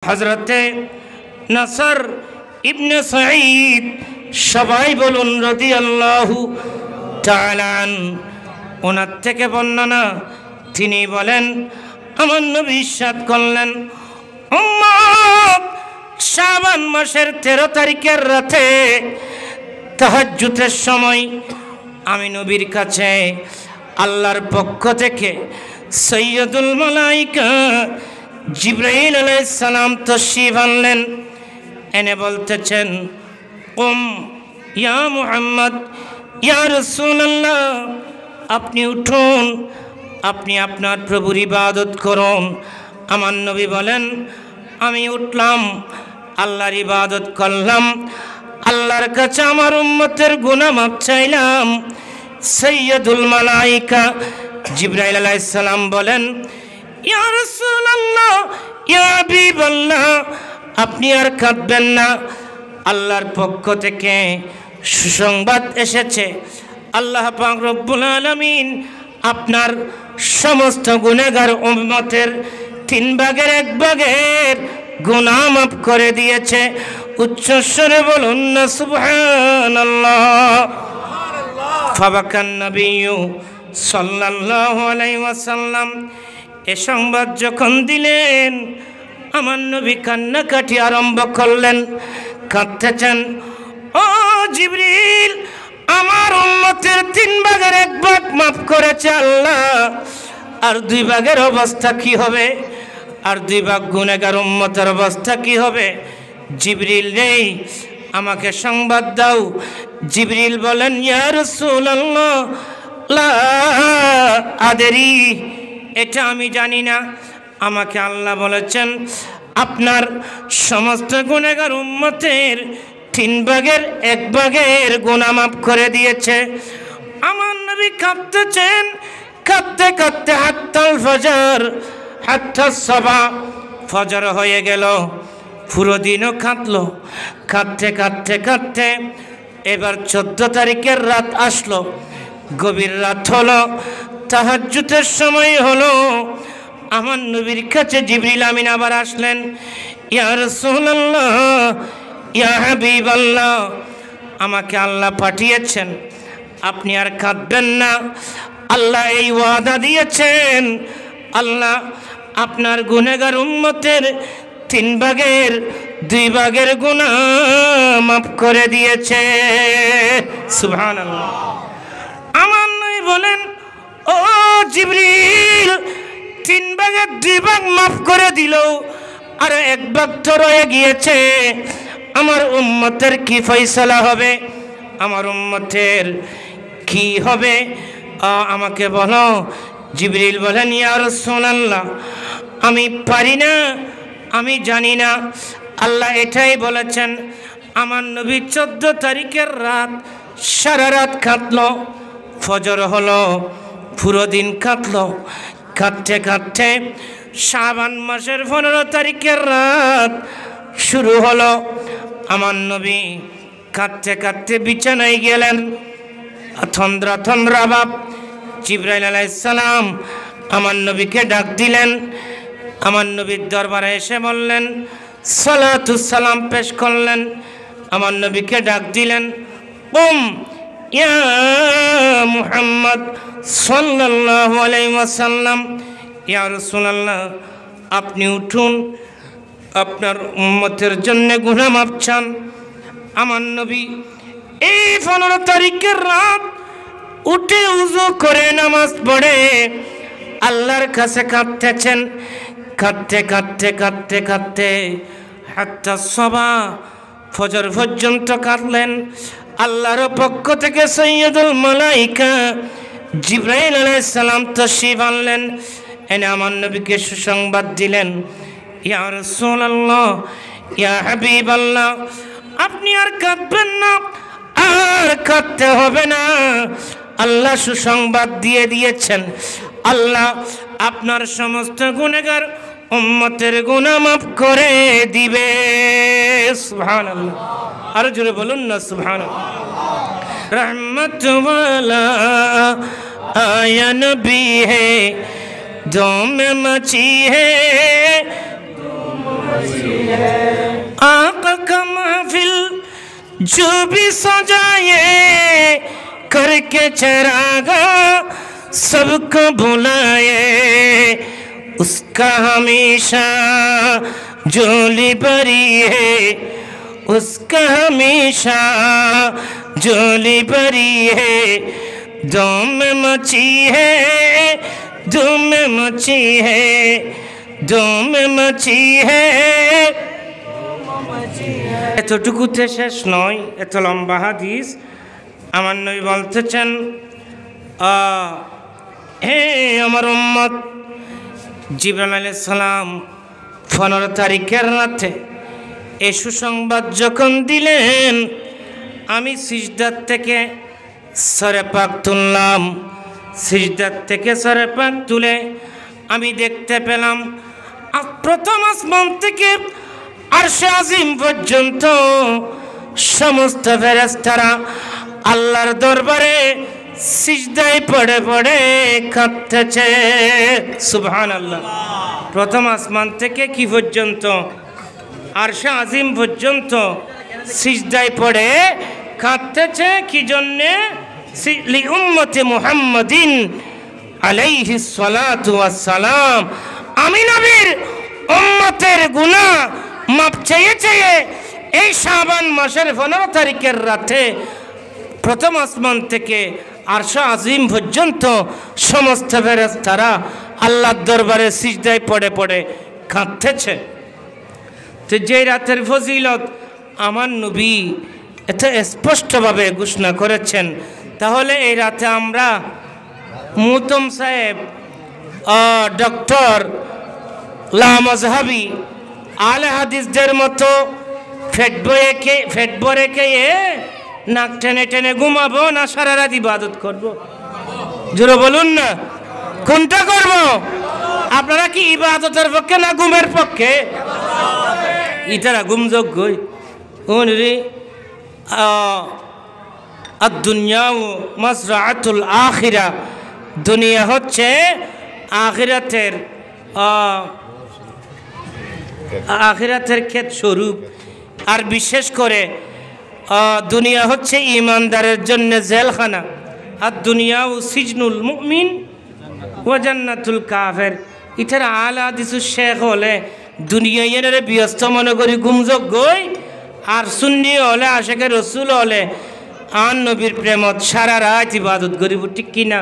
হযরতে নসর ইবনে সাঈদ সবাই বলুন রাদিয়াল্লাহু তাআলা আন। ওনার থেকে বর্ণনা, তিনি বলেন আমার নবী ইরশাদ করলেন, উম্মত শাবান মাসের 13 তারিখের রাতে তাহাজ্জুদের সময় আমি নবীর কাছে আল্লাহর পক্ষ থেকে সৈয়দুল মালাইকা জিবরাইল আলাইহিস সালাম তশরিফ আনলেন। এনে বলতেছেন, ইয়া মুহাম্মদ, ইয়া রাসূলুল্লাহ, আপনি উঠুন, আপনি আপনার প্রভুর ইবাদত করুন। আমার নবী বলেন, আমি উঠলাম, আল্লাহর ইবাদত করলাম, আল্লাহর কাছে আমার উম্মতের গুনাহ মাফ চাইলাম। সৈয়দুল মালাইকা জিবরাইল আলাইহিস সালাম বলেন, ইয়া রাসূলুল্লাহ, ইয়া হাবিবাল্লাহ, আপনি আর কাঁদবেন না, আল্লাহর পক্ষ থেকে সুসংবাদ এসেছে। আল্লাহ পাক রব্বুল আলামিন আপনার সমস্ত গুনাহগার উম্মতের 3 ভাগের 1 ভাগের গুনাহ মাফ করে দিয়েছে। উচ্চ স্বরে বলুন না সুবহানাল্লাহ। ফাবাকান নবিয়্যু সাল্লাল্লাহু আলাইহি ওয়াসাল্লাম এ সংবাদ যখন দিলেন, আমার নবী কান্নাকাটি আরম্ভ করলেন, কাঁদতেছেন, ও জিবরিল, আমার উম্মতের 3 ভাগের 1 ভাগ মাফ করেছে আল্লাহ, আর 2 ভাগের অবস্থা কি হবে? আর 2 ভাগ গুনাহগার উম্মতের অবস্থা কি হবে? জিবরিল রে, আমাকে সংবাদ দাও। জিবরিল বলেন, ইয়া রাসূলুল্লাহ, লা আদরি, এটা আমি জানি না। আমাকে আল্লাহ বলেছেন আপনার সমস্ত গুনাহগার উম্মতের 3 ভাগের 1 ভাগের গুনাহ মাফ করে দিয়েছে। আমার নবী কাঁদতেছেন, কাঁদতে কাঁদতে হাত্তাল ফজর, হাত্তা সাবা, ফজর হয়ে গেল। পুরো দিনও কাঁদলো, কাঁদতে কাঁদতে কাঁদতে এবার 14 তারিখের রাত আসলো, গভীর রাত হলো, তাহাজ্জুদের সময় হলো। আমার নবীর কাছে জিবরিল আমিন আবার আসলেন, ইয়া রাসূলুল্লাহ, ইয়া হাবিবাল্লাহ, আমাকে আল্লাহ পাঠিয়েছেন, আপনি আর কাঁদবেন না। আল্লাহ এই ওয়াদা দিয়েছেন, আল্লাহ আপনার গুনাহগার উম্মতের 3 ভাগের 2 ভাগের গুনাহ মাফ করে দিয়েছে। সুবহানাল্লাহ। আমার নবী বলেন, ও জিবরিল, 3 ভাগের 2 ভাগ মাফ করে দিল, আর 1 ভাগ তো রয়ে গিয়েছে, আমার উম্মতের কি ফয়সালা হবে? আমার উম্মতের কি হবে? আমাকে বলো। জিবরিল বলেন, ইয়া রাসূলুল্লাহ, আমি পারি না, আমি জানি না। আল্লাহ এটাই বলেছেন। আমার নবী 14 তারিখের রাত সারা রাত কাঁদলো, ফজর হলো, পুরো দিন কাঁদলো, কাঁদতে কাঁদতে শাবান মাসের 15 তারিখের রাত শুরু হলো। আমার নবী কাঁদতে কাঁদতে বিছানায় গেলেন, থন্দ্রা থন্দ্রা ভাব। জিবরাইল আলাইহিস সালাম আমার নবীকে ডাক দিলেন, আমার নবীর দরবারে এসে বললেন, সালাতুস সালাম পেশ করলেন। আমার নবীকে ডাক দিলেন, ইয়া মুহাম্মদ সাল্লাল্লাহু আলাইহি ওয়াসাল্লাম, ইয়া রাসূলুল্লাহ, আপনি উঠুন, আপনার উম্মতের জন্য গুনাহ মাফ চান। আমার নবী এই 15 তারিখের রাত উঠে ওযু করে নামাজ পড়ে আল্লাহর কাছে কাঁদতেছেন, কাঁদতে কাঁদতে কাঁদতে কাঁদতে হাত্তা সাবা, ফজর পর্যন্ত কাঁদলেন। আল্লাহর পক্ষ থেকে সৈয়দুল মালাইকা জিবরাইল আলাইহিস সালাম তশরিফ আনলেন। এনে আমার নবীকে সুসংবাদ দিলেন, ইয়া রাসূলুল্লাহ, ইয়া হাবিবাল্লাহ, আপনি আর কাঁদবেন না, আর কাঁদতে হবে না। আল্লাহ সুসংবাদ দিয়ে দিয়েছেন, আল্লাহ আপনার সমস্ত গুনাহগার উম্মতের গুনাহ মাফ করে দিবে। সুবহানাল্লাহ। আর জোরে বলুন না সুবহানাল্লাহ। रहमत वाला आया नबी है, दो में मची है आका का महफिल जो भी सजाए करके चरागा सबको बुलाए उसका हमेशा झोली भरी है उसका हमेशा झोली भरी है धूम में मची है धूम में मची है ধুম মচি হে এতটুকুতে শেষ নয় এত লম্বা হাদিস আমার নবী বলতেছেন হে আমার উম্মত জিবরাইল আলাইহিস সালাম 15 তারিখের রাতে এই সুসংবাদ যখন দিলেন আমি সিজদার থেকে সরে পাক তুললাম সিজদার থেকে সরে পাক তুলে আমি দেখতে পেলাম প্রথম আসমান থেকে আরশে আজিম পর্যন্ত সমস্ত ফেরেশতারা আল্লাহর দরবারে সিজদায় পড়ে পড়ে কাঁদতেছে সুবহানাল্লাহ প্রথম আসমান থেকে কি পর্যন্ত আরশে আজিম পর্যন্ত সিজদায় পড়ে কাঁদতেছে কি জন্যে লি উম্মতি মুহাম্মাদিন আলাইহিস সালাতু ওয়াস সালাম আমি নবীর উম্মতের গুনাহ মাপ চেয়ে চেয়ে এই শাবান মাসের 15 তারিখের রাতে প্রথম আসমান থেকে আরশ আজিম পর্যন্ত সমস্ত ফেরেশতারা আল্লাহর দরবারে সিজদায় পড়ে পড়ে কাঁদতেছে তো যে রাতের ফজিলত আমার নবী এত স্পষ্টভাবে ঘোষণা করেছেন তাহলে এই রাতে আমরা মুহতম সাহেব ডক্টর লামজহাবি আলে হাদিসদের মতো ফেট বরে খেয়ে নাক টেনে টেনে ঘুমাবো না সারা রাত ইবাদত করবো জোরে বলুন না কোনটা করব আপনারা কি ইবাদতের পক্ষে না ঘুমের পক্ষে ইতারা ঘুমযোগ্যই রে দুনিয়া মাসরাআতুল আখিরা দুনিয়া হচ্ছে আখিরাতের ক্ষেত স্বরূপ আর বিশেষ করে দুনিয়া হচ্ছে ইমানদারের জন্য জেলখানা আর দুনিয়া ও সিজনুল মুমিন ও জান্নাতুল কাফের ইতারা আলা হাদিস শেখ হলে দুনিয়া এনারে ব্যস্ত মনে করি ঘুমযোগ্যই আর সুন্নি হলে আশেকে রসুল হলে আন নবীর প্রেমত সারা রাত ইবাদত করিব ঠিক কিনা